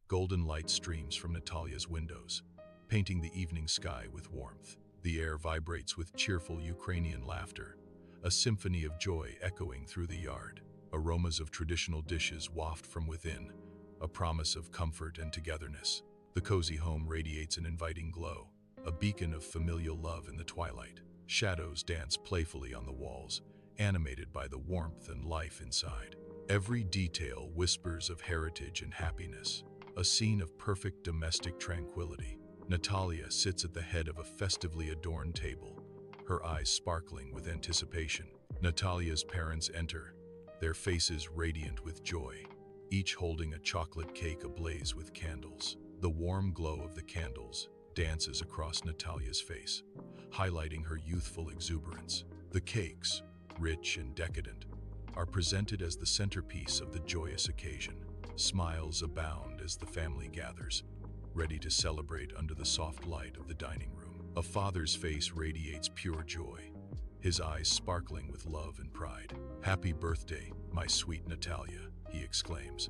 Golden light streams from Natalia's windows, painting the evening sky with warmth. The air vibrates with cheerful Ukrainian laughter, a symphony of joy echoing through the yard. Aromas of traditional dishes waft from within, a promise of comfort and togetherness. The cozy home radiates an inviting glow, a beacon of familial love in the twilight. Shadows dance playfully on the walls, animated by the warmth and life inside. Every detail whispers of heritage and happiness, a scene of perfect domestic tranquility. Natalia sits at the head of a festively adorned table, her eyes sparkling with anticipation. Natalia's parents enter, their faces radiant with joy, each holding a chocolate cake ablaze with candles. The warm glow of the candles dances across Natalia's face, highlighting her youthful exuberance. The cakes, rich and decadent, are presented as the centerpiece of the joyous occasion. Smiles abound as the family gathers, ready to celebrate under the soft light of the dining room. A father's face radiates pure joy, his eyes sparkling with love and pride. "Happy birthday, my sweet Natalia," he exclaims,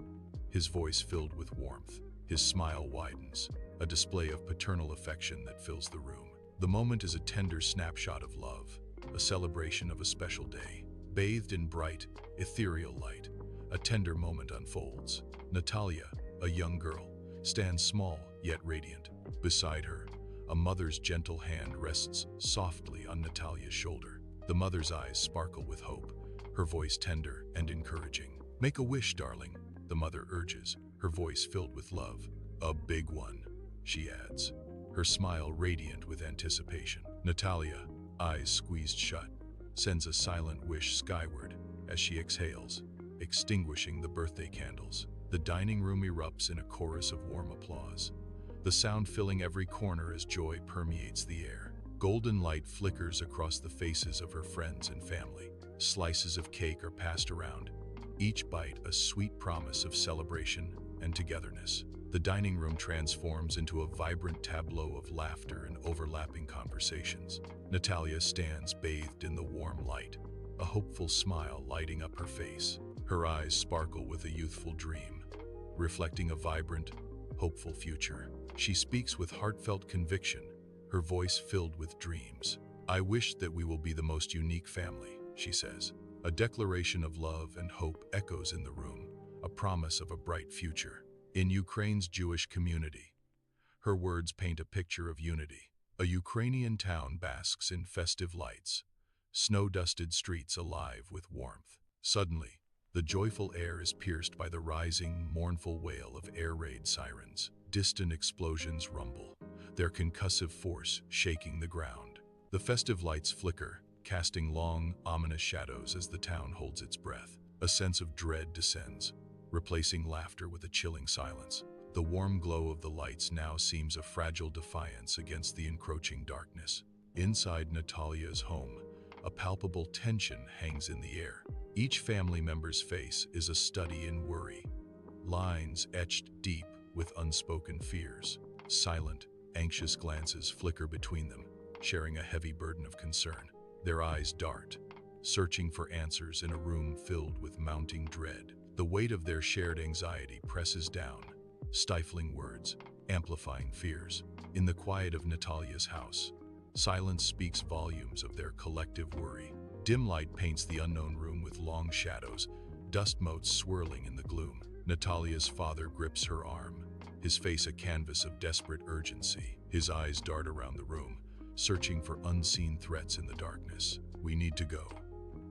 his voice filled with warmth. His smile widens, a display of paternal affection that fills the room. The moment is a tender snapshot of love, a celebration of a special day. Bathed in bright, ethereal light, a tender moment unfolds. Natalia, a young girl, stands small yet radiant. Beside her, a mother's gentle hand rests softly on Natalia's shoulder. The mother's eyes sparkle with hope, her voice tender and encouraging. "Make a wish, darling," the mother urges, her voice filled with love. "A big one," she adds, her smile radiant with anticipation. Natalia, eyes squeezed shut, sends a silent wish skyward as she exhales, extinguishing the birthday candles. The dining room erupts in a chorus of warm applause, the sound filling every corner as joy permeates the air. Golden light flickers across the faces of her friends and family. Slices of cake are passed around, each bite a sweet promise of celebration and togetherness. The dining room transforms into a vibrant tableau of laughter and overlapping conversations. Natalia stands bathed in the warm light, a hopeful smile lighting up her face. Her eyes sparkle with a youthful dream, reflecting a vibrant, hopeful future. She speaks with heartfelt conviction, her voice filled with dreams. "I wish that we will be the most unique family," she says. A declaration of love and hope echoes in the room, a promise of a bright future. In Ukraine's Jewish community, her words paint a picture of unity. A Ukrainian town basks in festive lights, snow-dusted streets alive with warmth. Suddenly, the joyful air is pierced by the rising, mournful wail of air raid sirens. Distant explosions rumble, their concussive force shaking the ground. The festive lights flicker, casting long, ominous shadows as the town holds its breath. A sense of dread descends, replacing laughter with a chilling silence. The warm glow of the lights now seems a fragile defiance against the encroaching darkness. Inside Natalia's home, a palpable tension hangs in the air. Each family member's face is a study in worry, lines etched deep with unspoken fears. Silent, anxious glances flicker between them, sharing a heavy burden of concern. Their eyes dart, searching for answers in a room filled with mounting dread. The weight of their shared anxiety presses down, stifling words, amplifying fears. In the quiet of Natalia's house, silence speaks volumes of their collective worry. Dim light paints the unknown room with long shadows, dust motes swirling in the gloom. Natalia's father grips her arm, his face a canvas of desperate urgency. His eyes dart around the room, searching for unseen threats in the darkness. "We need to go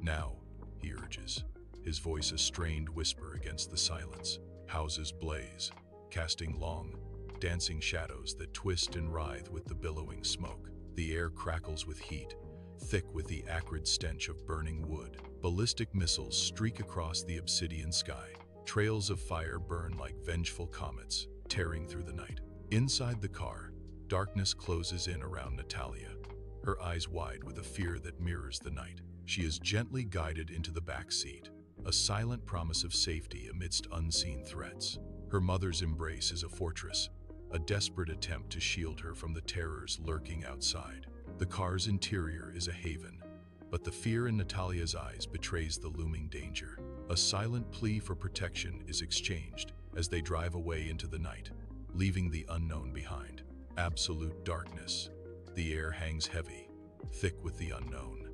now," he urges, his voice a strained whisper against the silence. Houses blaze, casting long, dancing shadows that twist and writhe with the billowing smoke. The air crackles with heat, thick with the acrid stench of burning wood. Ballistic missiles streak across the obsidian sky. Trails of fire burn like vengeful comets, tearing through the night. Inside the car, darkness closes in around Natalia, her eyes wide with a fear that mirrors the night. She is gently guided into the back seat, a silent promise of safety amidst unseen threats. Her mother's embrace is a fortress, a desperate attempt to shield her from the terrors lurking outside. The car's interior is a haven, but the fear in Natalia's eyes betrays the looming danger. A silent plea for protection is exchanged as they drive away into the night, leaving the unknown behind. Absolute darkness. The air hangs heavy, thick with the unknown.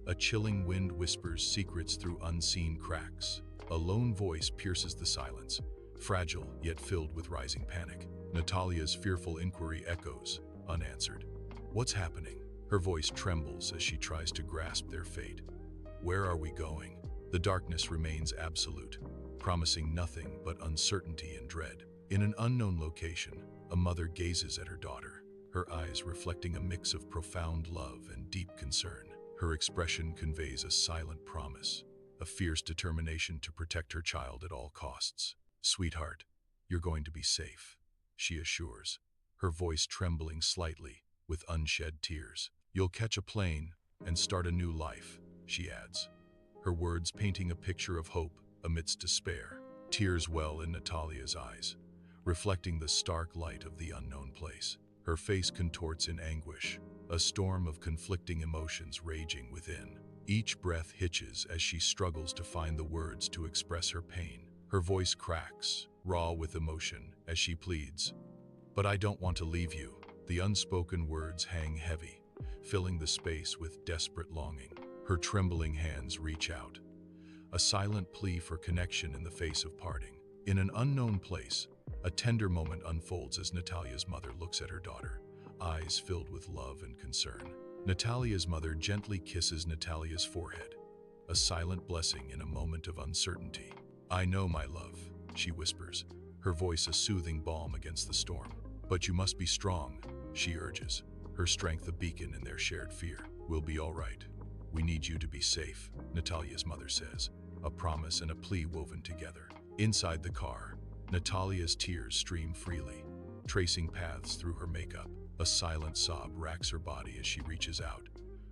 A chilling wind whispers secrets through unseen cracks. A lone voice pierces the silence, fragile yet filled with rising panic. Natalia's fearful inquiry echoes, unanswered. What's happening? Her voice trembles as she tries to grasp their fate. Where are we going? The darkness remains absolute, promising nothing but uncertainty and dread. In an unknown location, a mother gazes at her daughter, her eyes reflecting a mix of profound love and deep concern. Her expression conveys a silent promise, a fierce determination to protect her child at all costs. Sweetheart, you're going to be safe, she assures, her voice trembling slightly with unshed tears. You'll catch a plane and start a new life, she adds, her words painting a picture of hope amidst despair. Tears well in Natalia's eyes, reflecting the stark light of the unknown place. Her face contorts in anguish, a storm of conflicting emotions raging within. Each breath hitches as she struggles to find the words to express her pain. Her voice cracks, raw with emotion, as she pleads, "But I don't want to leave you." The unspoken words hang heavy, filling the space with desperate longing. Her trembling hands reach out, a silent plea for connection in the face of parting. In an unknown place, a tender moment unfolds as Natalia's mother looks at her daughter, eyes filled with love and concern. Natalia's mother gently kisses Natalia's forehead, a silent blessing in a moment of uncertainty. "I know, my love," she whispers, her voice a soothing balm against the storm. "But you must be strong," she urges, her strength a beacon in their shared fear. "We'll be all right. We need you to be safe," Natalia's mother says, a promise and a plea woven together. Inside the car, Natalia's tears stream freely, tracing paths through her makeup. A silent sob racks her body as she reaches out,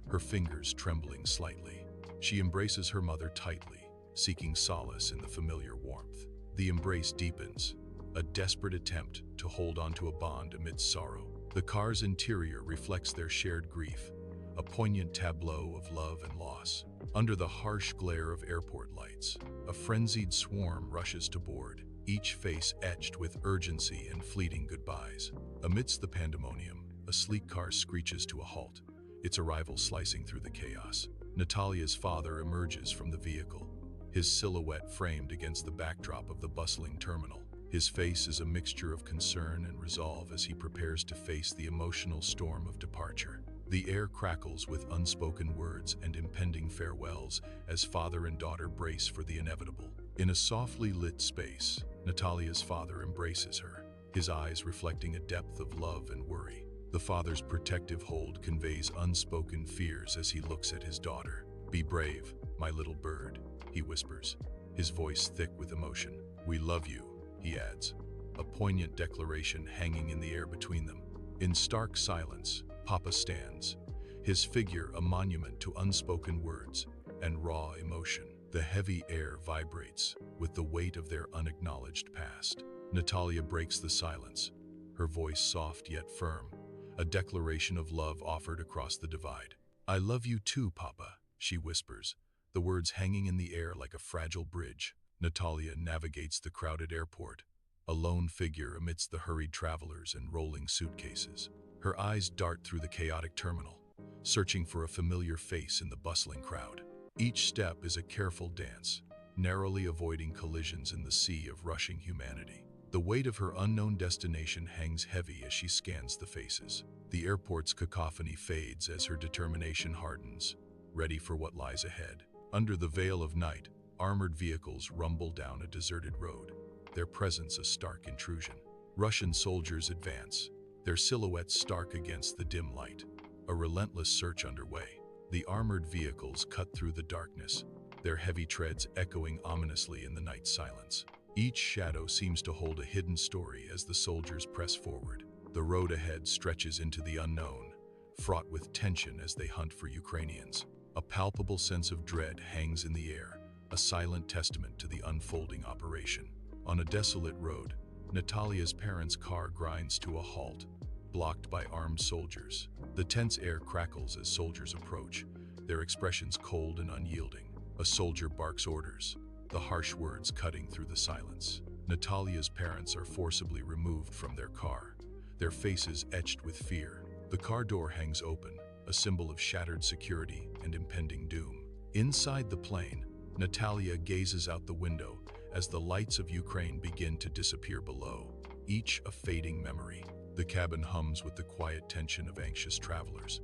her fingers trembling slightly. She embraces her mother tightly, seeking solace in the familiar warmth. The embrace deepens, a desperate attempt to hold onto a bond amidst sorrow. The car's interior reflects their shared grief, a poignant tableau of love and loss. Under the harsh glare of airport lights, a frenzied swarm rushes to board, each face etched with urgency and fleeting goodbyes. Amidst the pandemonium, a sleek car screeches to a halt, its arrival slicing through the chaos. Natalia's father emerges from the vehicle, his silhouette framed against the backdrop of the bustling terminal. His face is a mixture of concern and resolve as he prepares to face the emotional storm of departure. The air crackles with unspoken words and impending farewells as father and daughter brace for the inevitable. In a softly lit space, Natalia's father embraces her, his eyes reflecting a depth of love and worry. The father's protective hold conveys unspoken fears as he looks at his daughter. "Be brave, my little bird," he whispers, his voice thick with emotion. "We love you," he adds, a poignant declaration hanging in the air between them. In stark silence, Papa stands, his figure a monument to unspoken words and raw emotion. The heavy air vibrates with the weight of their unacknowledged past. Natalia breaks the silence, her voice soft yet firm, a declaration of love offered across the divide. "I love you too, Papa," she whispers, the words hanging in the air like a fragile bridge. Natalia navigates the crowded airport, a lone figure amidst the hurried travelers and rolling suitcases. Her eyes dart through the chaotic terminal, searching for a familiar face in the bustling crowd. Each step is a careful dance, narrowly avoiding collisions in the sea of rushing humanity. The weight of her unknown destination hangs heavy as she scans the faces. The airport's cacophony fades as her determination hardens, ready for what lies ahead. Under the veil of night, armored vehicles rumble down a deserted road, their presence a stark intrusion. Russian soldiers advance, their silhouettes stark against the dim light, a relentless search underway. The armored vehicles cut through the darkness, their heavy treads echoing ominously in the night silence. Each shadow seems to hold a hidden story as the soldiers press forward. The road ahead stretches into the unknown, fraught with tension as they hunt for Ukrainians. A palpable sense of dread hangs in the air, a silent testament to the unfolding operation. On a desolate road, Natalia's parents' car grinds to a halt, blocked by armed soldiers. The tense air crackles as soldiers approach, their expressions cold and unyielding. A soldier barks orders, the harsh words cutting through the silence. Natalia's parents are forcibly removed from their car, their faces etched with fear. The car door hangs open, a symbol of shattered security and impending doom. Inside the plane, Natalia gazes out the window as the lights of Ukraine begin to disappear below, each a fading memory. The cabin hums with the quiet tension of anxious travelers,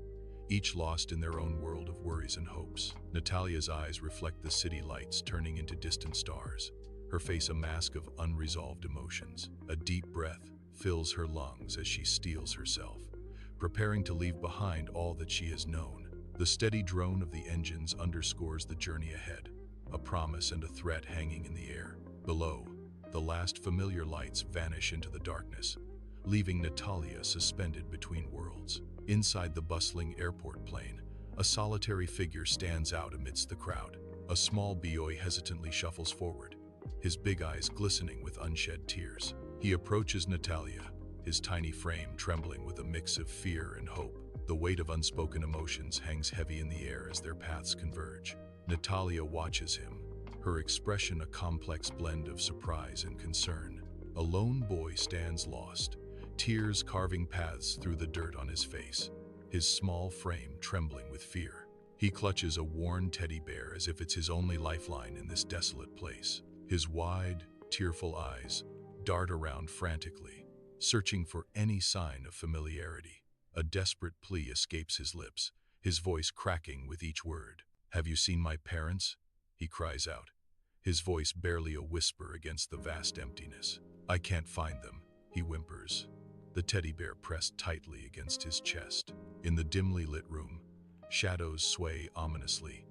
each lost in their own world of worries and hopes. Natalia's eyes reflect the city lights turning into distant stars, her face a mask of unresolved emotions. A deep breath fills her lungs as she steels herself, preparing to leave behind all that she has known. The steady drone of the engines underscores the journey ahead, a promise and a threat hanging in the air. Below, the last familiar lights vanish into the darkness, leaving Natalia suspended between worlds. Inside the bustling airport plane, a solitary figure stands out amidst the crowd. A small boy hesitantly shuffles forward, his big eyes glistening with unshed tears. He approaches Natalia, his tiny frame trembling with a mix of fear and hope. The weight of unspoken emotions hangs heavy in the air as their paths converge. Natalia watches him, her expression a complex blend of surprise and concern. A lone boy stands lost, tears carving paths through the dirt on his face, his small frame trembling with fear. He clutches a worn teddy bear as if it's his only lifeline in this desolate place. His wide, tearful eyes dart around frantically, searching for any sign of familiarity. A desperate plea escapes his lips, his voice cracking with each word. "Have you seen my parents?" he cries out, his voice barely a whisper against the vast emptiness. "I can't find them," he whimpers, the teddy bear pressed tightly against his chest. In the dimly lit room, shadows sway ominously,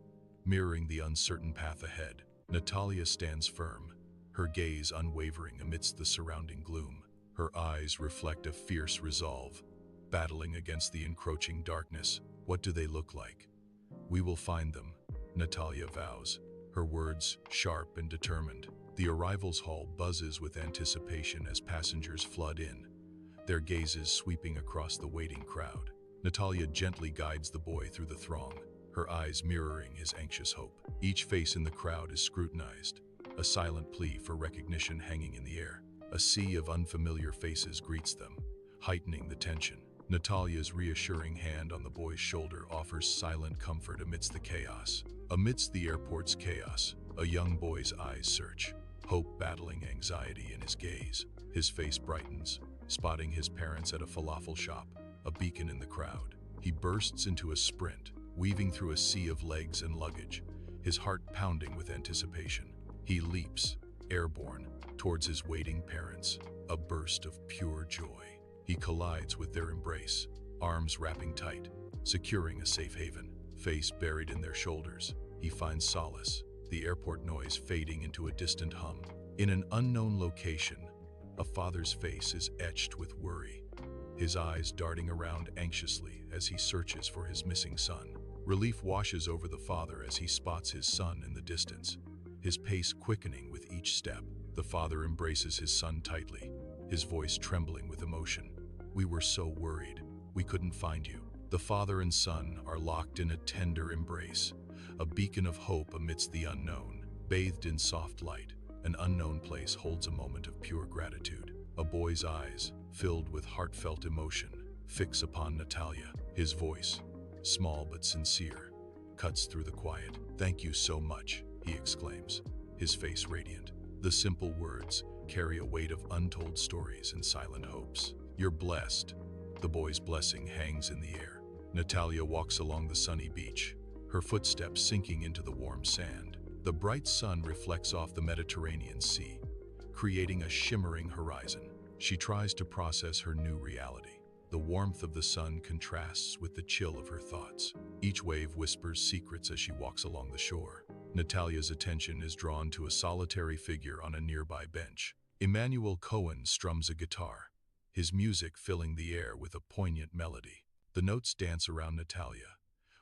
mirroring the uncertain path ahead. Natalia stands firm, her gaze unwavering amidst the surrounding gloom. Her eyes reflect a fierce resolve, battling against the encroaching darkness. "What do they look like?" "We will find them," Natalia vows, her words sharp and determined. The arrivals hall buzzes with anticipation as passengers flood in, their gazes sweeping across the waiting crowd. Natalia gently guides the boy through the throng, her eyes mirroring his anxious hope. Each face in the crowd is scrutinized, a silent plea for recognition hanging in the air. A sea of unfamiliar faces greets them, heightening the tension. Natalia's reassuring hand on the boy's shoulder offers silent comfort amidst the chaos. Amidst the airport's chaos, a young boy's eyes search, hope battling anxiety in his gaze. His face brightens, spotting his parents at a falafel shop, a beacon in the crowd. He bursts into a sprint, weaving through a sea of legs and luggage, his heart pounding with anticipation. He leaps, airborne, towards his waiting parents, a burst of pure joy. He collides with their embrace, arms wrapping tight, securing a safe haven. Face buried in their shoulders, he finds solace, the airport noise fading into a distant hum. In an unknown location, a father's face is etched with worry, his eyes darting around anxiously as he searches for his missing son. Relief washes over the father as he spots his son in the distance, his pace quickening with each step. The father embraces his son tightly, his voice trembling with emotion. "We were so worried. We couldn't find you." The father and son are locked in a tender embrace, a beacon of hope amidst the unknown. Bathed in soft light, an unknown place holds a moment of pure gratitude. A boy's eyes, filled with heartfelt emotion, fix upon Natalia. His voice, small but sincere, cuts through the quiet. "Thank you so much," he exclaims, his face radiant. The simple words carry a weight of untold stories and silent hopes. "You're blessed." The boy's blessing hangs in the air. Natalia walks along the sunny beach, her footsteps sinking into the warm sand. The bright sun reflects off the Mediterranean Sea, creating a shimmering horizon. She tries to process her new reality. The warmth of the sun contrasts with the chill of her thoughts. Each wave whispers secrets as she walks along the shore. Natalia's attention is drawn to a solitary figure on a nearby bench. Emmanuel Cohen strums a guitar, his music filling the air with a poignant melody. The notes dance around Natalia,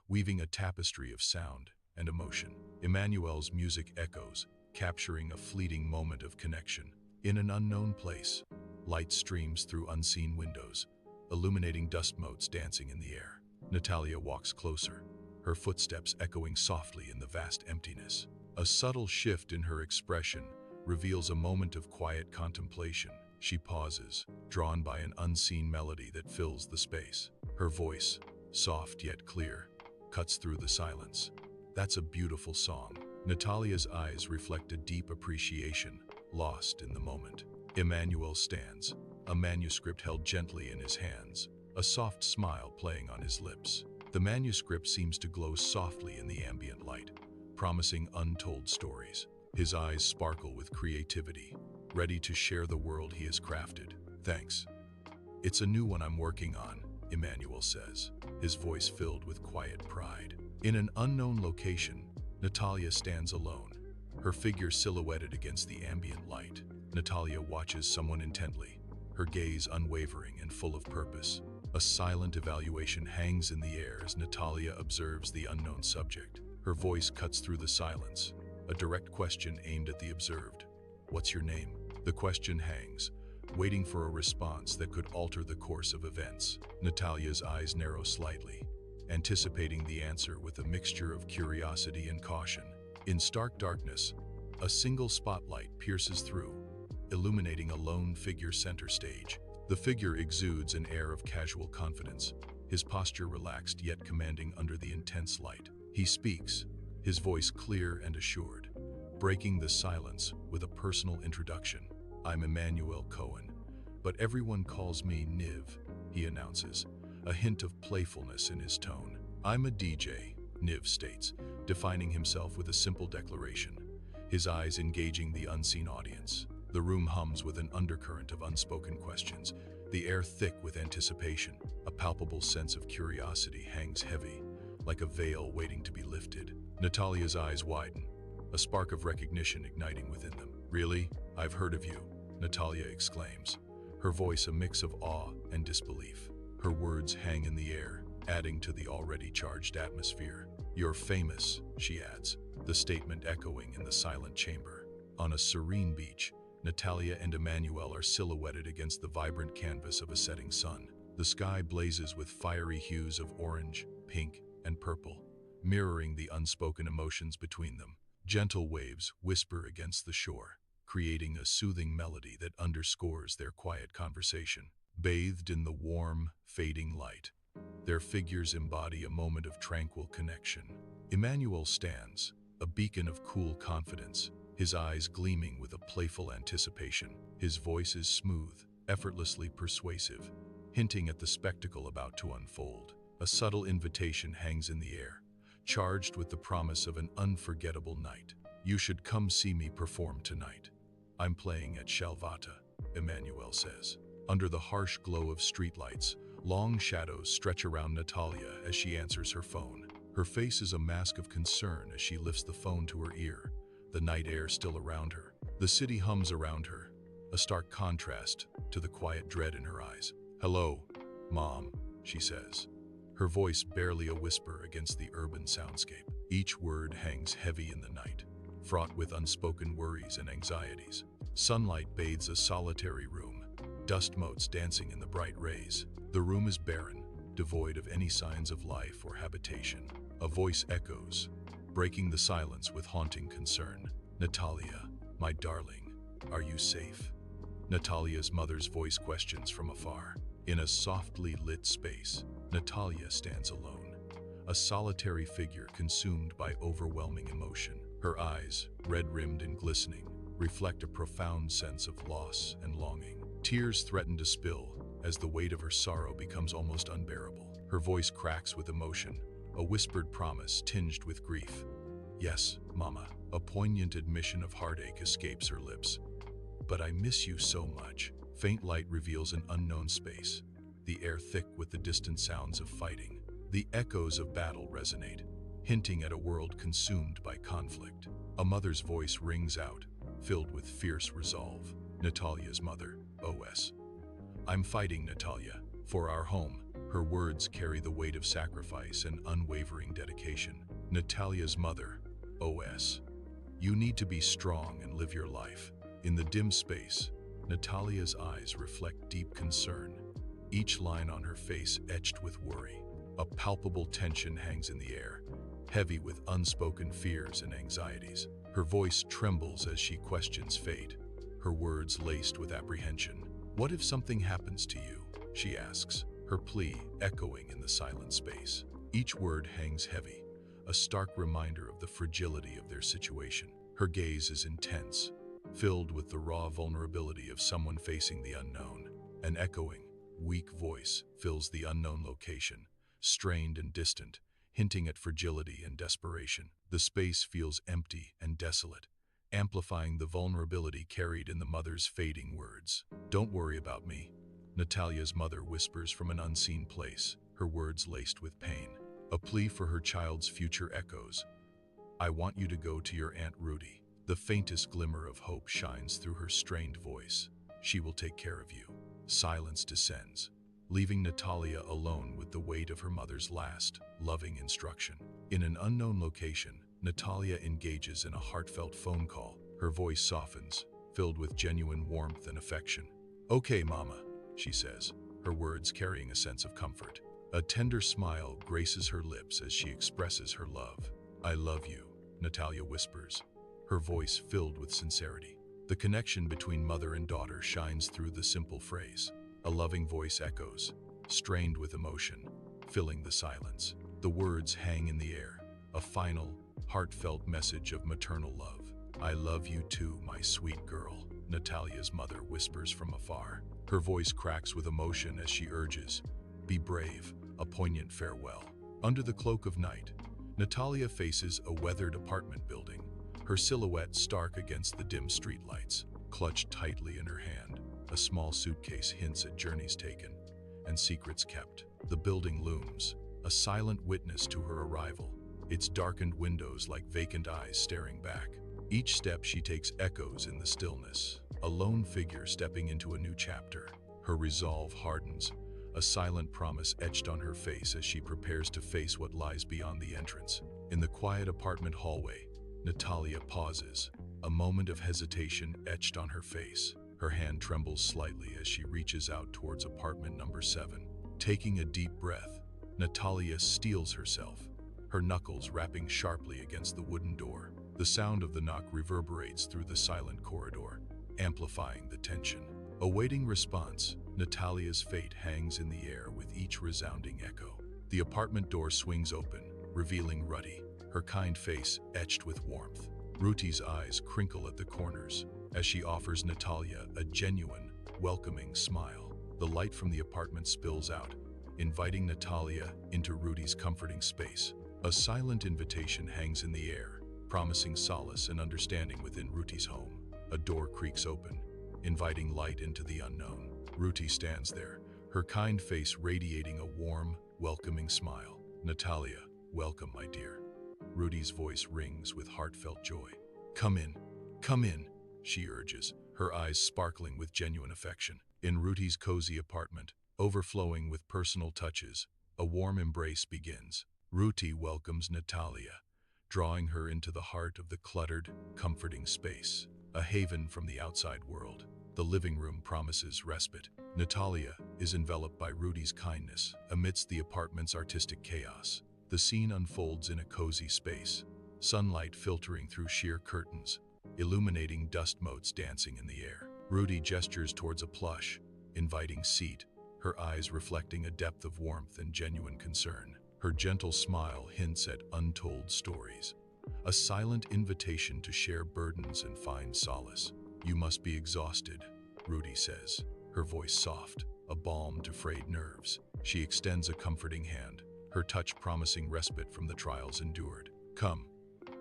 weaving a tapestry of sound and emotion. Emmanuel's music echoes, capturing a fleeting moment of connection. In an unknown place, light streams through unseen windows, illuminating dust motes dancing in the air. Natalia walks closer, her footsteps echoing softly in the vast emptiness. A subtle shift in her expression reveals a moment of quiet contemplation. She pauses, drawn by an unseen melody that fills the space. Her voice, soft yet clear, cuts through the silence. That's a beautiful song. Natalia's eyes reflect a deep appreciation, lost in the moment. Emmanuel stands, a manuscript held gently in his hands, a soft smile playing on his lips. The manuscript seems to glow softly in the ambient light, promising untold stories. His eyes sparkle with creativity, ready to share the world he has crafted. Thanks. It's a new one I'm working on, Emmanuel says, his voice filled with quiet pride. In an unknown location, Natalia stands alone, her figure silhouetted against the ambient light. Natalia watches someone intently, her gaze unwavering and full of purpose. A silent evaluation hangs in the air as Natalia observes the unknown subject. Her voice cuts through the silence, a direct question aimed at the observed. What's your name? The question hangs, waiting for a response that could alter the course of events. Natalia's eyes narrow slightly, anticipating the answer with a mixture of curiosity and caution. In stark darkness, a single spotlight pierces through, illuminating a lone figure center stage. The figure exudes an air of casual confidence, his posture relaxed yet commanding under the intense light. He speaks, his voice clear and assured, breaking the silence with a personal introduction. I'm Emmanuel Cohen, but everyone calls me Niv, he announces, a hint of playfulness in his tone. I'm a DJ, Niv states, defining himself with a simple declaration, his eyes engaging the unseen audience. The room hums with an undercurrent of unspoken questions, the air thick with anticipation. A palpable sense of curiosity hangs heavy, like a veil waiting to be lifted. Natalia's eyes widen, a spark of recognition igniting within them. Really? I've heard of you, Natalia exclaims, her voice a mix of awe and disbelief. Her words hang in the air, adding to the already charged atmosphere. You're famous, she adds, the statement echoing in the silent chamber. On a serene beach, Natalia and Emmanuel are silhouetted against the vibrant canvas of a setting sun. The sky blazes with fiery hues of orange, pink, and purple, mirroring the unspoken emotions between them. Gentle waves whisper against the shore, creating a soothing melody that underscores their quiet conversation. Bathed in the warm, fading light, their figures embody a moment of tranquil connection. Emmanuel stands, a beacon of cool confidence, his eyes gleaming with a playful anticipation. His voice is smooth, effortlessly persuasive, hinting at the spectacle about to unfold. A subtle invitation hangs in the air, charged with the promise of an unforgettable night. You should come see me perform tonight. I'm playing at Shalvata, Emmanuel says. Under the harsh glow of streetlights, long shadows stretch around Natalia as she answers her phone. Her face is a mask of concern as she lifts the phone to her ear, the night air still around her. The city hums around her, a stark contrast to the quiet dread in her eyes. Hello, Mom, she says, her voice barely a whisper against the urban soundscape. Each word hangs heavy in the night, fraught with unspoken worries and anxieties. Sunlight bathes a solitary room, dust motes dancing in the bright rays. The room is barren, devoid of any signs of life or habitation. A voice echoes, breaking the silence with haunting concern. Natalia, my darling, are you safe? Natalia's mother's voice questions from afar. In a softly lit space, Natalia stands alone, a solitary figure consumed by overwhelming emotion. Her eyes, red-rimmed and glistening, reflect a profound sense of loss and longing. Tears threaten to spill as the weight of her sorrow becomes almost unbearable. Her voice cracks with emotion, a whispered promise tinged with grief. Yes, Mama. A poignant admission of heartache escapes her lips. But I miss you so much. Faint light reveals an unknown space, the air thick with the distant sounds of fighting. The echoes of battle resonate, hinting at a world consumed by conflict. A mother's voice rings out, filled with fierce resolve. Natalia's mother, OS. I'm fighting, Natalia, for our home. Her words carry the weight of sacrifice and unwavering dedication. Natalia's mother, OS. You need to be strong and live your life. In the dim space, Natalia's eyes reflect deep concern, each line on her face etched with worry. A palpable tension hangs in the air, heavy with unspoken fears and anxieties. Her voice trembles as she questions fate, her words laced with apprehension. "What if something happens to you?" she asks, her plea echoing in the silent space. Each word hangs heavy, a stark reminder of the fragility of their situation. Her gaze is intense, filled with the raw vulnerability of someone facing the unknown. An echoing, weak voice fills the unknown location, strained and distant, hinting at fragility and desperation. The space feels empty and desolate, amplifying the vulnerability carried in the mother's fading words. "Don't worry about me," Natalia's mother whispers from an unseen place, her words laced with pain. A plea for her child's future echoes. "I want you to go to your Aunt Rudy." The faintest glimmer of hope shines through her strained voice. "She will take care of you." Silence descends, leaving Natalia alone with the weight of her mother's last, loving instruction. In an unknown location, Natalia engages in a heartfelt phone call. Her voice softens, filled with genuine warmth and affection. "Okay, Mama," she says, her words carrying a sense of comfort. A tender smile graces her lips as she expresses her love. "I love you," Natalia whispers, her voice filled with sincerity. The connection between mother and daughter shines through the simple phrase. A loving voice echoes, strained with emotion, filling the silence. The words hang in the air, a final, heartfelt message of maternal love. "I love you too, my sweet girl," Natalia's mother whispers from afar. Her voice cracks with emotion as she urges, "Be brave," a poignant farewell. Under the cloak of night, Natalia faces a weathered apartment building, her silhouette stark against the dim streetlights. Clutched tightly in her hand, a small suitcase hints at journeys taken and secrets kept. The building looms, a silent witness to her arrival, its darkened windows like vacant eyes staring back. Each step she takes echoes in the stillness, a lone figure stepping into a new chapter. Her resolve hardens, a silent promise etched on her face as she prepares to face what lies beyond the entrance. In the quiet apartment hallway, Natalia pauses, a moment of hesitation etched on her face. Her hand trembles slightly as she reaches out towards apartment number 7. Taking a deep breath, Natalia steels herself, her knuckles rapping sharply against the wooden door. The sound of the knock reverberates through the silent corridor, amplifying the tension. Awaiting response, Natalia's fate hangs in the air with each resounding echo. The apartment door swings open, revealing Ruddy, her kind face etched with warmth. Ruti's eyes crinkle at the corners as she offers Natalia a genuine, welcoming smile. The light from the apartment spills out, inviting Natalia into Rudy's comforting space. A silent invitation hangs in the air, promising solace and understanding within Ruti's home. A door creaks open, inviting light into the unknown. Ruti stands there, her kind face radiating a warm, welcoming smile. "Natalia, welcome, my dear." Rudy's voice rings with heartfelt joy. Come in," she urges, her eyes sparkling with genuine affection. In Rudy's cozy apartment, overflowing with personal touches, a warm embrace begins. Ruti welcomes Natalia, drawing her into the heart of the cluttered, comforting space, a haven from the outside world. The living room promises respite. Natalia is enveloped by Rudy's kindness amidst the apartment's artistic chaos. The scene unfolds in a cozy space, sunlight filtering through sheer curtains, illuminating dust motes dancing in the air. Rudy gestures towards a plush, inviting seat, her eyes reflecting a depth of warmth and genuine concern. Her gentle smile hints at untold stories, a silent invitation to share burdens and find solace. "You must be exhausted," Rudy says, her voice soft, a balm to frayed nerves. She extends a comforting hand, her touch promising respite from the trials endured. "Come,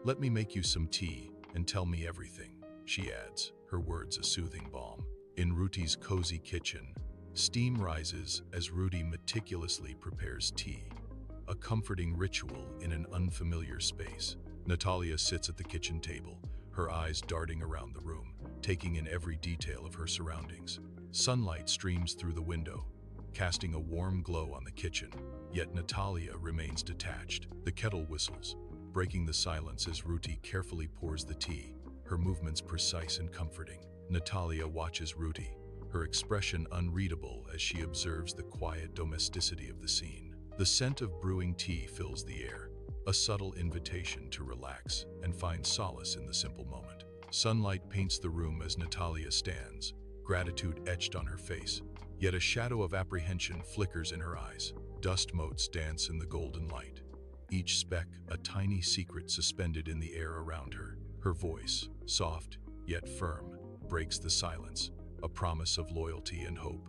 let me make you some tea and tell me everything," she adds, her words a soothing balm. In Ruti's cozy kitchen, steam rises as Rudy meticulously prepares tea, a comforting ritual in an unfamiliar space. Natalia sits at the kitchen table, her eyes darting around the room, taking in every detail of her surroundings. Sunlight streams through the window, casting a warm glow on the kitchen, yet Natalia remains detached. The kettle whistles, breaking the silence as Ruti carefully pours the tea, her movements precise and comforting. Natalia watches Ruti, her expression unreadable as she observes the quiet domesticity of the scene. The scent of brewing tea fills the air, a subtle invitation to relax and find solace in the simple moment. Sunlight paints the room as Natalia stands, gratitude etched on her face, yet a shadow of apprehension flickers in her eyes. Dust motes dance in the golden light, each speck a tiny secret suspended in the air around her. Her voice, soft yet firm, breaks the silence, a promise of loyalty and hope.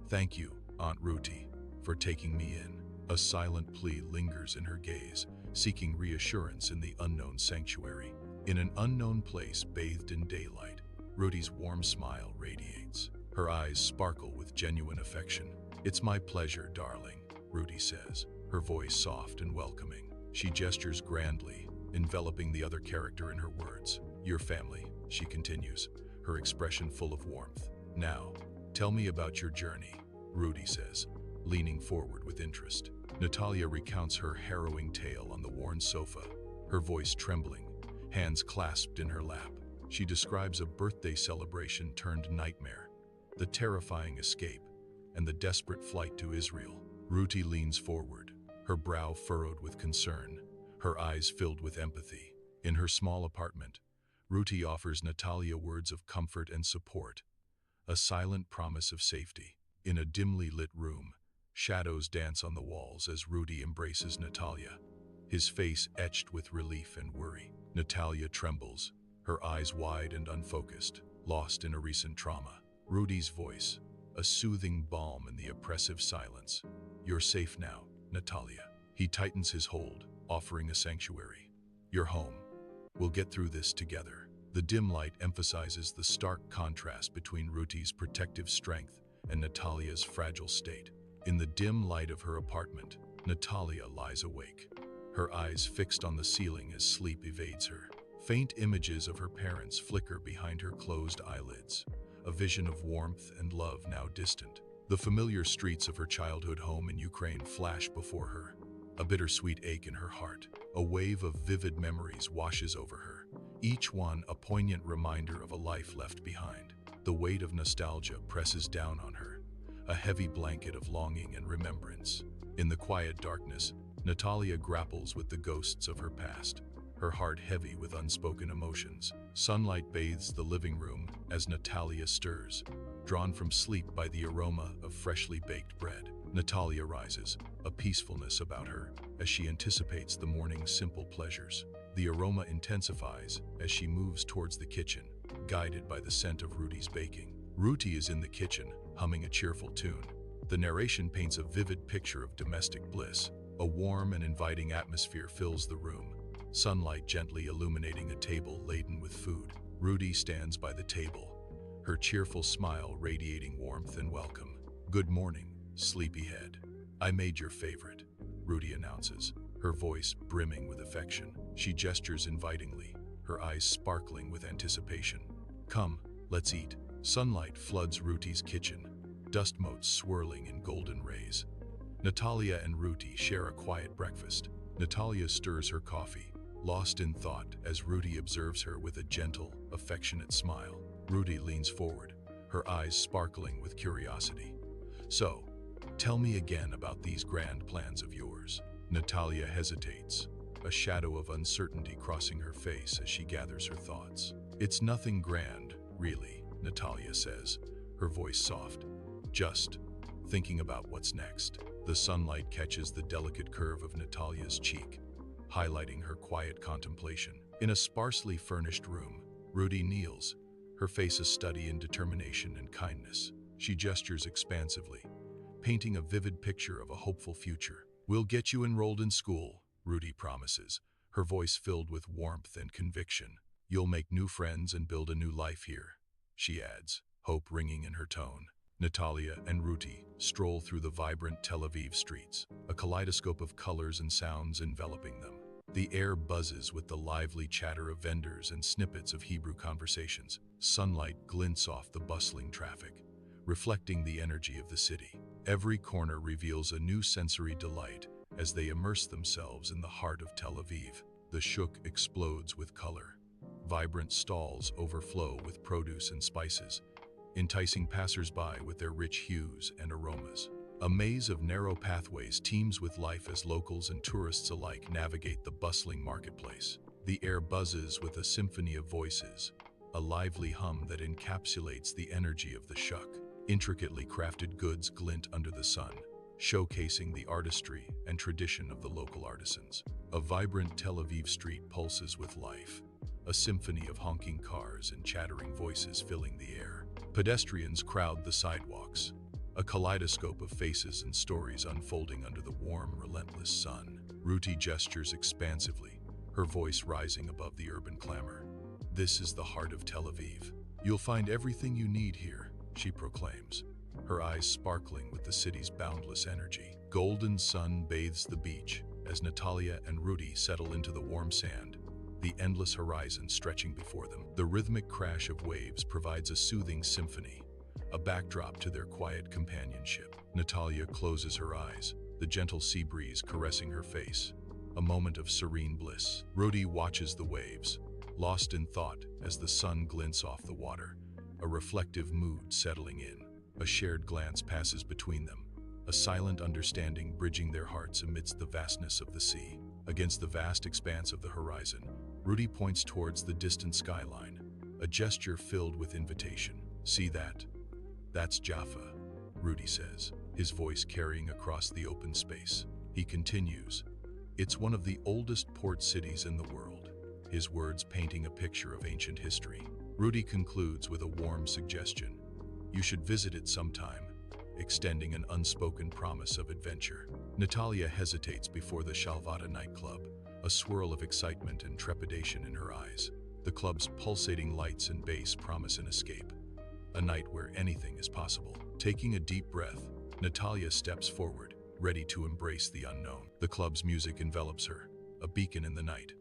"Thank you, Aunt Ruti, for taking me in." A silent plea lingers in her gaze, seeking reassurance in the unknown sanctuary. In an unknown place bathed in daylight, Ruti's warm smile radiates. Her eyes sparkle with genuine affection. "It's my pleasure, darling," Ruti says, her voice soft and welcoming. She gestures grandly, enveloping the other character in her words. "Your family," she continues, her expression full of warmth. "Now, tell me about your journey," Ruti says, leaning forward with interest. Natalia recounts her harrowing tale on the worn sofa, her voice trembling, hands clasped in her lap. She describes a birthday celebration turned nightmare, the terrifying escape, and the desperate flight to Israel. Ruti leans forward, her brow furrowed with concern, her eyes filled with empathy. In her small apartment, Ruti offers Natalia words of comfort and support, a silent promise of safety. In a dimly lit room, shadows dance on the walls as Ruti embraces Natalia, his face etched with relief and worry. Natalia trembles, her eyes wide and unfocused, lost in a recent trauma. Ruti's voice, a soothing balm in the oppressive silence. "You're safe now, Natalia." He tightens his hold, offering a sanctuary. "You're home. We'll get through this together." The dim light emphasizes the stark contrast between Ruti's protective strength and Natalia's fragile state. In the dim light of her apartment, Natalia lies awake, her eyes fixed on the ceiling as sleep evades her. Faint images of her parents flicker behind her closed eyelids, a vision of warmth and love now distant. The familiar streets of her childhood home in Ukraine flash before her, a bittersweet ache in her heart. A wave of vivid memories washes over her, each one a poignant reminder of a life left behind. The weight of nostalgia presses down on her, a heavy blanket of longing and remembrance. In the quiet darkness, Natalia grapples with the ghosts of her past, her heart heavy with unspoken emotions. Sunlight bathes the living room as Natalia stirs, drawn from sleep by the aroma of freshly baked bread. Natalia rises, a peacefulness about her, as she anticipates the morning's simple pleasures. The aroma intensifies as she moves towards the kitchen, guided by the scent of Ruti's baking. Ruti is in the kitchen, humming a cheerful tune. The narration paints a vivid picture of domestic bliss. A warm and inviting atmosphere fills the room, sunlight gently illuminating a table laden with food. Ruti stands by the table, her cheerful smile radiating warmth and welcome. "Good morning, sleepyhead. I made your favorite," Ruti announces, her voice brimming with affection. She gestures invitingly, her eyes sparkling with anticipation. "Come, let's eat." Sunlight floods Ruti's kitchen, dust motes swirling in golden rays. Natalia and Ruti share a quiet breakfast. Natalia stirs her coffee, lost in thought as Ruti observes her with a gentle, affectionate smile. Ruti leans forward, her eyes sparkling with curiosity. "So, tell me again about these grand plans of yours." Natalia hesitates, a shadow of uncertainty crossing her face as she gathers her thoughts. "It's nothing grand, really," Natalia says, her voice soft. "Just thinking about what's next." The sunlight catches the delicate curve of Natalia's cheek, highlighting her quiet contemplation. In a sparsely furnished room, Ruti kneels, her face a study in determination and kindness. She gestures expansively, painting a vivid picture of a hopeful future. "We'll get you enrolled in school," Ruti promises, her voice filled with warmth and conviction. "You'll make new friends and build a new life here," she adds, hope ringing in her tone. Natalia and Ruti stroll through the vibrant Tel Aviv streets, a kaleidoscope of colors and sounds enveloping them. The air buzzes with the lively chatter of vendors and snippets of Hebrew conversations. Sunlight glints off the bustling traffic, reflecting the energy of the city. Every corner reveals a new sensory delight as they immerse themselves in the heart of Tel Aviv. The shuk explodes with color. Vibrant stalls overflow with produce and spices, enticing passers-by with their rich hues and aromas. A maze of narrow pathways teems with life as locals and tourists alike navigate the bustling marketplace. The air buzzes with a symphony of voices, a lively hum that encapsulates the energy of the shuk. Intricately crafted goods glint under the sun, showcasing the artistry and tradition of the local artisans. A vibrant Tel Aviv street pulses with life, a symphony of honking cars and chattering voices filling the air. Pedestrians crowd the sidewalks, a kaleidoscope of faces and stories unfolding under the warm, relentless sun. Ruti gestures expansively, her voice rising above the urban clamor. "This is the heart of Tel Aviv. You'll find everything you need here," she proclaims, her eyes sparkling with the city's boundless energy. Golden sun bathes the beach as Natalia and Ruti settle into the warm sand, the endless horizon stretching before them. The rhythmic crash of waves provides a soothing symphony, a backdrop to their quiet companionship. Natalia closes her eyes, the gentle sea breeze caressing her face, a moment of serene bliss. Ruti watches the waves, lost in thought as the sun glints off the water, a reflective mood settling in. A shared glance passes between them, a silent understanding bridging their hearts amidst the vastness of the sea. Against the vast expanse of the horizon, Ruti points towards the distant skyline, a gesture filled with invitation. "See that? That's Jaffa," Ruti says, his voice carrying across the open space. He continues, "It's one of the oldest port cities in the world," his words painting a picture of ancient history. Ruti concludes with a warm suggestion. "You should visit it sometime," extending an unspoken promise of adventure. Natalia hesitates before the Shalvata nightclub, a swirl of excitement and trepidation in her eyes. The club's pulsating lights and bass promise an escape, a night where anything is possible. Taking a deep breath, Natalia steps forward, ready to embrace the unknown. The club's music envelops her, a beacon in the night,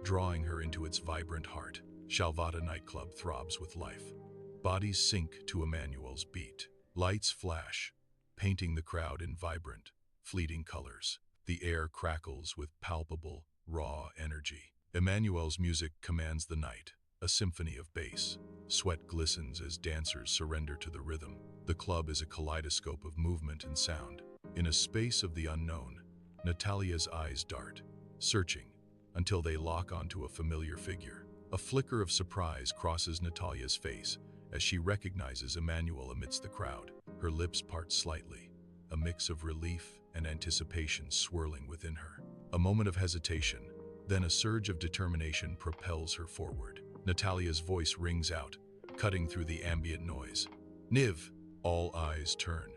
drawing her into its vibrant heart. Shalvata nightclub throbs with life. Bodies sink to Emmanuel's beat. Lights flash, painting the crowd in vibrant, fleeting colors. The air crackles with palpable, raw energy. Emmanuel's music commands the night, a symphony of bass. Sweat glistens as dancers surrender to the rhythm. The club is a kaleidoscope of movement and sound. In a space of the unknown, Natalia's eyes dart, searching, until they lock onto a familiar figure. A flicker of surprise crosses Natalia's face as she recognizes Emmanuel amidst the crowd. Her lips part slightly, a mix of relief and anticipation swirling within her. A moment of hesitation, then a surge of determination propels her forward. Natalia's voice rings out, cutting through the ambient noise. "Niv!" All eyes turn,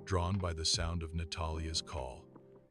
drawn by the sound of Natalia's call.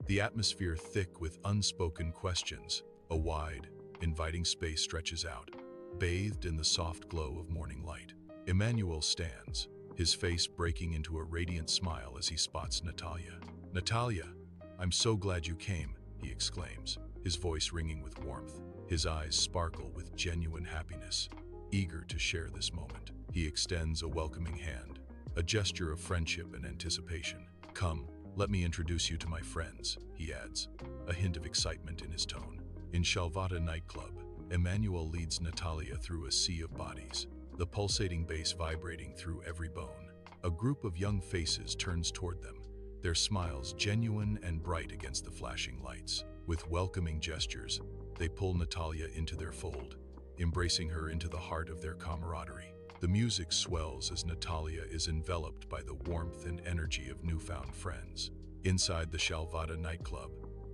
The atmosphere thick with unspoken questions. A wide, inviting space stretches out, bathed in the soft glow of morning light. Emmanuel stands, his face breaking into a radiant smile as he spots Natalia. "Natalia, I'm so glad you came," he exclaims, his voice ringing with warmth. His eyes sparkle with genuine happiness. Eager to share this moment, he extends a welcoming hand, a gesture of friendship and anticipation. "Come, let me introduce you to my friends," he adds, a hint of excitement in his tone. In Shalvata nightclub, Emmanuel leads Natalia through a sea of bodies, the pulsating bass vibrating through every bone. A group of young faces turns toward them, their smiles genuine and bright against the flashing lights. With welcoming gestures, they pull Natalia into their fold, embracing her into the heart of their camaraderie. The music swells as Natalia is enveloped by the warmth and energy of newfound friends. Inside the Shalvata nightclub,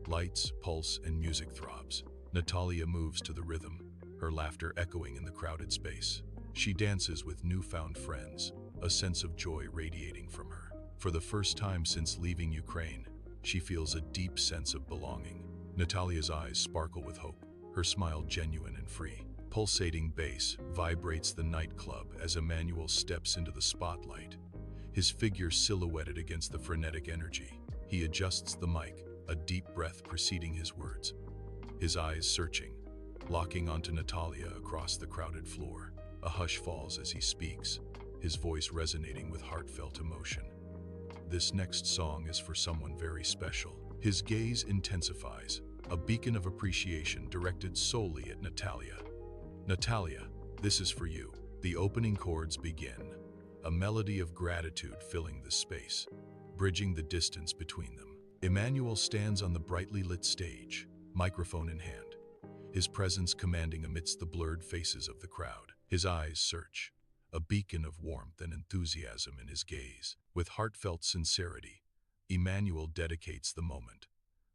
lights, pulse, and music throbs. Natalia moves to the rhythm, her laughter echoing in the crowded space. She dances with newfound friends, a sense of joy radiating from her. For the first time since leaving Ukraine, she feels a deep sense of belonging. Natalia's eyes sparkle with hope, her smile genuine and free. Pulsating bass vibrates the nightclub as Emmanuel steps into the spotlight, his figure silhouetted against the frenetic energy. He adjusts the mic, a deep breath preceding his words, his eyes searching, locking onto Natalia across the crowded floor. A hush falls as he speaks, his voice resonating with heartfelt emotion. "This next song is for someone very special." His gaze intensifies, a beacon of appreciation directed solely at Natalia. "Natalia, this is for you." The opening chords begin, a melody of gratitude filling the space. bridging the distance between them. Emmanuel stands on the brightly lit stage, microphone in hand, his presence commanding amidst the blurred faces of the crowd. His eyes search, a beacon of warmth and enthusiasm in his gaze. With heartfelt sincerity, Emmanuel dedicates the moment.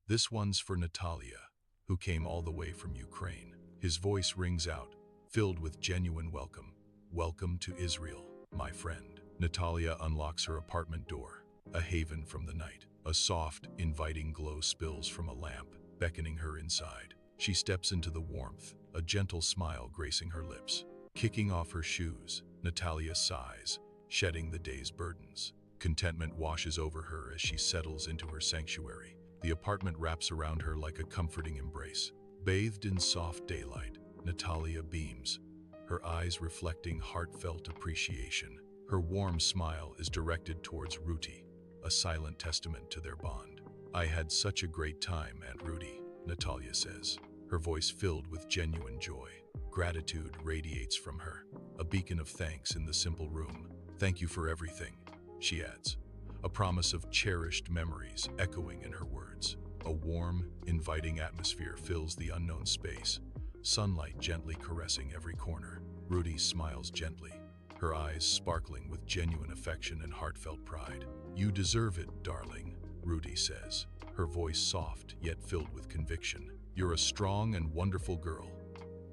This one's for Natalia, who came all the way from Ukraine. His voice rings out, filled with genuine welcome. Welcome to Israel, my friend. Natalia unlocks her apartment door, a haven from the night. A soft, inviting glow spills from a lamp, beckoning her inside. She steps into the warmth, a gentle smile gracing her lips. Kicking off her shoes, Natalia sighs, shedding the day's burdens. Contentment washes over her as she settles into her sanctuary. The apartment wraps around her like a comforting embrace. Bathed in soft daylight, Natalia beams, her eyes reflecting heartfelt appreciation. Her warm smile is directed towards Ruti, a silent testament to their bond. "I had such a great time, Aunt Ruti," Natalia says, her voice filled with genuine joy. Gratitude radiates from her, a beacon of thanks in the simple room. "Thank you for everything," she adds, a promise of cherished memories echoing in her words. A warm, inviting atmosphere fills the unknown space, sunlight gently caressing every corner. Ruti smiles gently, her eyes sparkling with genuine affection and heartfelt pride. "You deserve it, darling," Ruti says, her voice soft yet filled with conviction. "You're a strong and wonderful girl.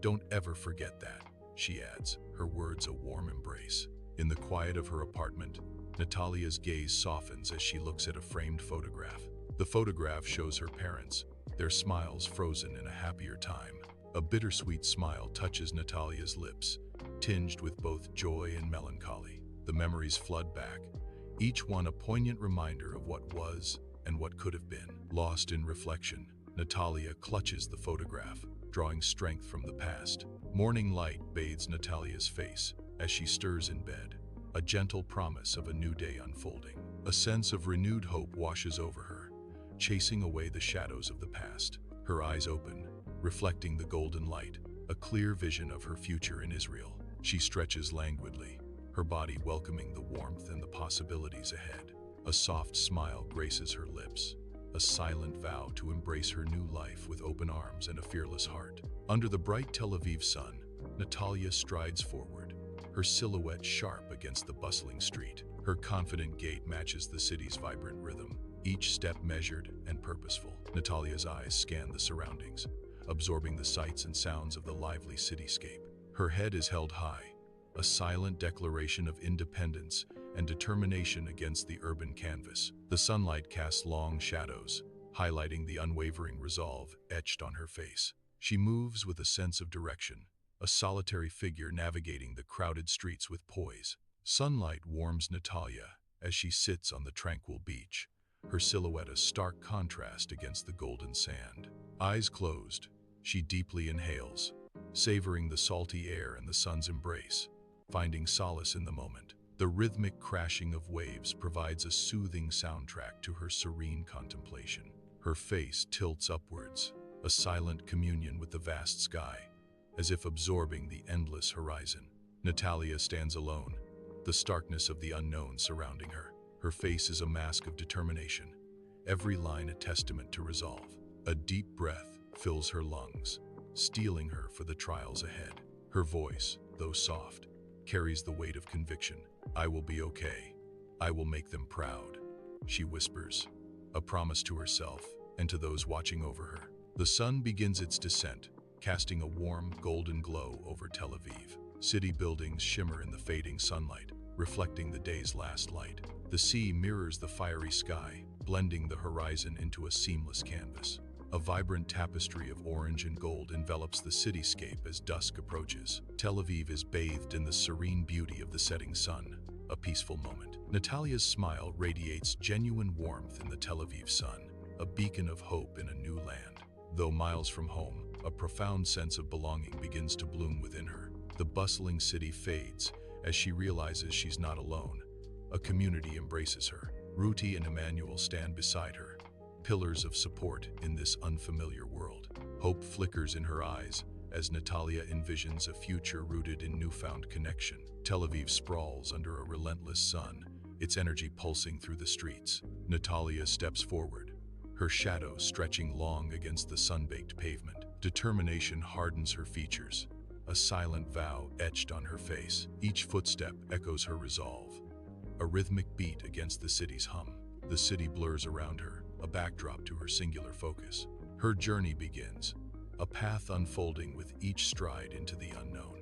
Don't ever forget that," she adds, her words a warm embrace. In the quiet of her apartment, Natalia's gaze softens as she looks at a framed photograph. The photograph shows her parents, their smiles frozen in a happier time. A bittersweet smile touches Natalia's lips, tinged with both joy and melancholy. The memories flood back, each one a poignant reminder of what was and what could have been. Lost in reflection, Natalia clutches the photograph, drawing strength from the past. Morning light bathes Natalia's face as she stirs in bed, a gentle promise of a new day unfolding. A sense of renewed hope washes over her, chasing away the shadows of the past. Her eyes open, reflecting the golden light, a clear vision of her future in Israel. She stretches languidly, her body welcoming the warmth and the possibilities ahead. A soft smile graces her lips, a silent vow to embrace her new life with open arms and a fearless heart. Under the bright Tel Aviv sun, Natalia strides forward, her silhouette sharp against the bustling street. Her confident gait matches the city's vibrant rhythm, each step measured and purposeful. Natalia's eyes scan the surroundings, absorbing the sights and sounds of the lively cityscape. Her head is held high, a silent declaration of independence and determination against the urban canvas. The sunlight casts long shadows, highlighting the unwavering resolve etched on her face. She moves with a sense of direction, a solitary figure navigating the crowded streets with poise. Sunlight warms Natalia as she sits on the tranquil beach, her silhouette a stark contrast against the golden sand. Eyes closed, she deeply inhales, savoring the salty air and the sun's embrace, finding solace in the moment. The rhythmic crashing of waves provides a soothing soundtrack to her serene contemplation. Her face tilts upwards, a silent communion with the vast sky, as if absorbing the endless horizon. Natalia stands alone, the starkness of the unknown surrounding her. Her face is a mask of determination, every line a testament to resolve. A deep breath fills her lungs, steeling her for the trials ahead. Her voice, though soft, carries the weight of conviction. "I will be okay. I will make them proud," she whispers, a promise to herself and to those watching over her. The sun begins its descent, casting a warm, golden glow over Tel Aviv. City buildings shimmer in the fading sunlight, reflecting the day's last light. The sea mirrors the fiery sky, blending the horizon into a seamless canvas. A vibrant tapestry of orange and gold envelops the cityscape as dusk approaches. Tel Aviv is bathed in the serene beauty of the setting sun, a peaceful moment. Natalia's smile radiates genuine warmth in the Tel Aviv sun, a beacon of hope in a new land. Though miles from home, a profound sense of belonging begins to bloom within her. The bustling city fades as she realizes she's not alone. A community embraces her. Ruti and Emmanuel stand beside her, pillars of support in this unfamiliar world. Hope flickers in her eyes as Natalia envisions a future rooted in newfound connection. Tel Aviv sprawls under a relentless sun, its energy pulsing through the streets. Natalia steps forward, her shadow stretching long against the sun-baked pavement. Determination hardens her features, a silent vow etched on her face. Each footstep echoes her resolve, a rhythmic beat against the city's hum. The city blurs around her, a backdrop to her singular focus. Her journey begins, a path unfolding with each stride into the unknown.